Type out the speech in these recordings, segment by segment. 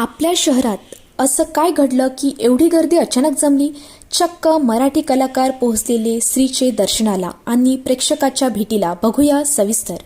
आपल्या शहरात असं काय घडलं की एवढी गर्दी अचानक जमली? चक्क मराठी कलाकार पोहोचलेले श्रीचे दर्शनाला आणि प्रेक्षकाच्या भेटीला. बघूया सविस्तर.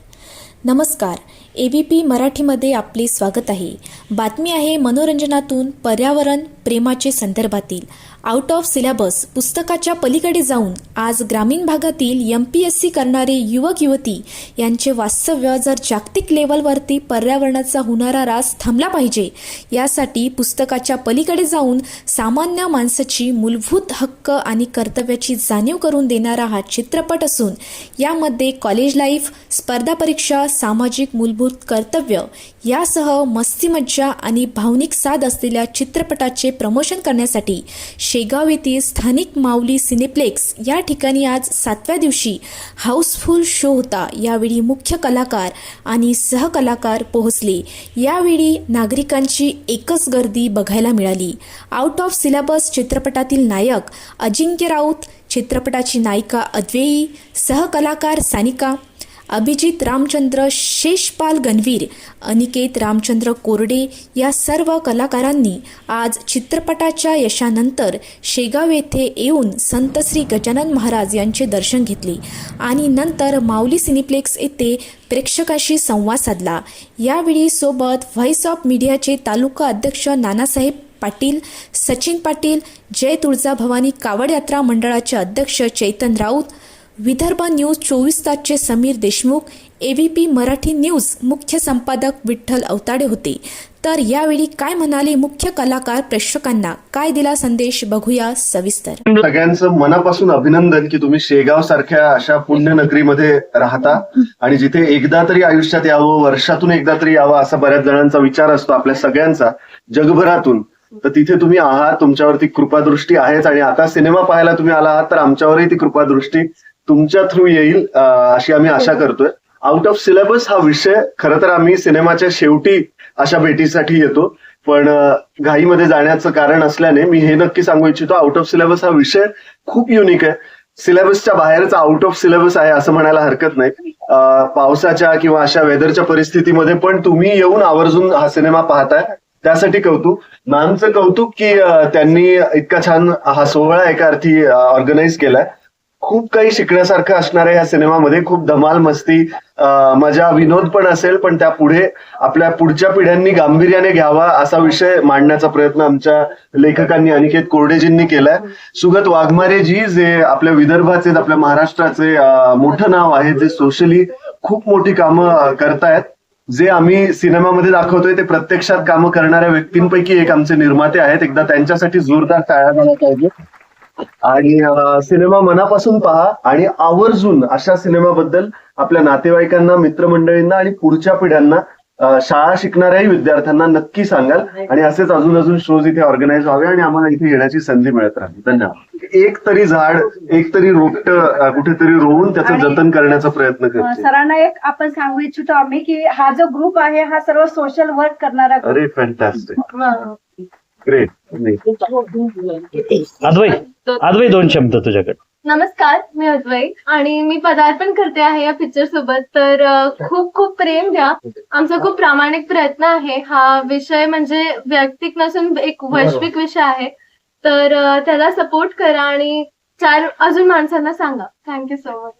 नमस्कार, ABP मराठीमध्ये आपले स्वागत आहे. बातमी आहे मनोरंजनातून पर्यावरण प्रेमाचे संदर्भातील. आउट ऑफ सिलेबस पुस्तकाच्या पलीकडे जाऊन आज ग्रामीण भागातील MPSC करणारे युवक युवती यांचे वास्तव्य जर जागतिक लेवलवरती पर्यावरणाचा होणारा ऱ्हास थांबला पाहिजे, यासाठी पुस्तकाच्या पलीकडे जाऊन सामान्य माणसाची मूलभूत हक्क आणि कर्तव्याची जाणीव करून देणारा हा चित्रपट असून यामध्ये कॉलेज लाईफ, स्पर्धा परीक्षा, सामाजिक मूलभूत कर्तव्य यासह मस्ती मज्जा आणि भावनिक साध असलेल्या चित्रपटाचे प्रमोशन करण्यासाठी शेगाव येथील स्थानिक माऊली सिनेप्लेक्स या ठिकाणी आज 7व्या दिवशी हाऊसफुल शो होता. यावेळी मुख्य कलाकार आणि सहकलाकार पोहोचले. यावेळी नागरिकांची एकच गर्दी बघायला मिळाली. आउट ऑफ सिलेबस चित्रपटातील नायक अजिंक्य राऊत, चित्रपटाची नायिका अद्वैई, सहकलाकार सानिका, अभिजित रामचंद्र शेषपाल गणवीर, अनिकेत रामचंद्र कोरडे या सर्व कलाकारांनी आज चित्रपटाच्या यशानंतर शेगाव येथे येऊन संत श्री गजानन महाराज यांचे दर्शन घेतले आणि नंतर माऊली सिनेप्लेक्स येथे प्रेक्षकाशी संवाद साधला. यावेळी सोबत व्हॉइस ऑफ मीडियाचे तालुका अध्यक्ष नानासाहेब पाटील, सचिन पाटील, जय तुळजाभवानी कावड यात्रा मंडळाचे अध्यक्ष चैतन राऊत, विदर्भ न्यूज 24 तासचे समीर देशमुख, ABP मराठी न्यूज मुख्य संपादक विठ्ठल अवताडे होते. तर यावेळी काय म्हणाले मुख्य कलाकार, प्रेक्षकांना काय दिला संदेश, बघूया सविस्तर. सगळ्यांचं मनापासून अभिनंदन की तुम्ही शेगाव सारख्या अशा पुण्यनगरीमध्ये राहता आणि जिथे एकदा तरी आयुष्यात यावं, वर्षातून एकदा तरी यावं असा बऱ्याच जणांचा विचार असतो आपल्या सगळ्यांचा जगभरातून. तर तिथे तुम्ही आहात, तुमच्यावरती कृपादृष्टी आहेच आणि आता सिनेमा पाहायला तुम्ही आला आहात तर आमच्यावरही ती कृपादृष्टी तुमच्या थ्रू येईल अशी आम्ही आशा करतोय. आउट ऑफ सिलेबस हा विषय खरं तर आम्ही सिनेमाच्या शेवटी अशा भेटीसाठी येतो, पण घाईमध्ये जाण्याचं कारण असल्याने मी हे नक्की सांगू इच्छितो, आउट ऑफ सिलेबस हा विषय खूप युनिक आहे. सिलेबसच्या बाहेरचा आउट ऑफ सिलेबस आहे असं म्हणायला हरकत नाही. पावसाच्या किंवा अशा वेदरच्या परिस्थितीमध्ये पण तुम्ही येऊन आवर्जून हा सिनेमा पाहताय, त्यासाठी कौतुक. मॅमचं कौतुक की त्यांनी इतका छान हा सोहळा एका अर्थी ऑर्गनाईज केलाय. खूप काही शिकण्यासारखं असणार आहे ह्या सिनेमामध्ये. खूप धमाल, मस्ती, मजा, विनोद पण असेल, पण त्या पुढे आपल्या पुढच्या पिढ्यांनी गांभीर्याने घ्यावा असा विषय मांडण्याचा प्रयत्न आमच्या लेखकांनी अनिकेत कोरडेजींनी केलाय. सुगत वाघमारेजी जे आपल्या विदर्भाचे, आपल्या महाराष्ट्राचे मोठं नाव आहे, जे सोशली खूप मोठी कामं करतायत, जे आम्ही सिनेमामध्ये दाखवतोय ते प्रत्यक्षात कामं करणाऱ्या व्यक्तींपैकी एक आमचे निर्माते आहेत. एकदा त्यांच्यासाठी जोरदार टाळ्या झाल्या पाहिजे. आणि सिनेमा मनापासून पहा आणि आवर्जून अशा सिनेमाबद्दल आपल्या नातेवाईकांना, मित्रमंडळींना आणि पुढच्या पिढ्यांना, शाळा शिकणाऱ्याही विद्यार्थ्यांना नक्की सांगाल. आणि असेच अजून शोज इथे ऑर्गनाईज व्हावे आणि आम्हाला इथे येण्याची संधी मिळत राहील. धन्यवाद. एक तरी झाड, एक तरी रोपटं कुठेतरी रोवून त्याचं जतन करण्याचा प्रयत्न करतो. सरांना एक आपण सांगू इच्छितो आम्ही की हा जो ग्रुप आहे हा सर्व सोशल वर्क करणारा. अरे फॅन्टॅस्टिक, ग्रेट. अद्वै 2 शब्द तुझ्याकडे. नमस्कार, मी अद्वै आणि मी पदार्पण करते आहे या पिक्चर सोबत. तर खूप खूप प्रेम द्या. आमचा खूप प्रामाणिक प्रयत्न आहे. हा विषय म्हणजे वैयक्तिक नसून एक वैश्विक विषय आहे, तर त्याला सपोर्ट करा आणि 4 अजून माणसांना सांगा. Thank you so much.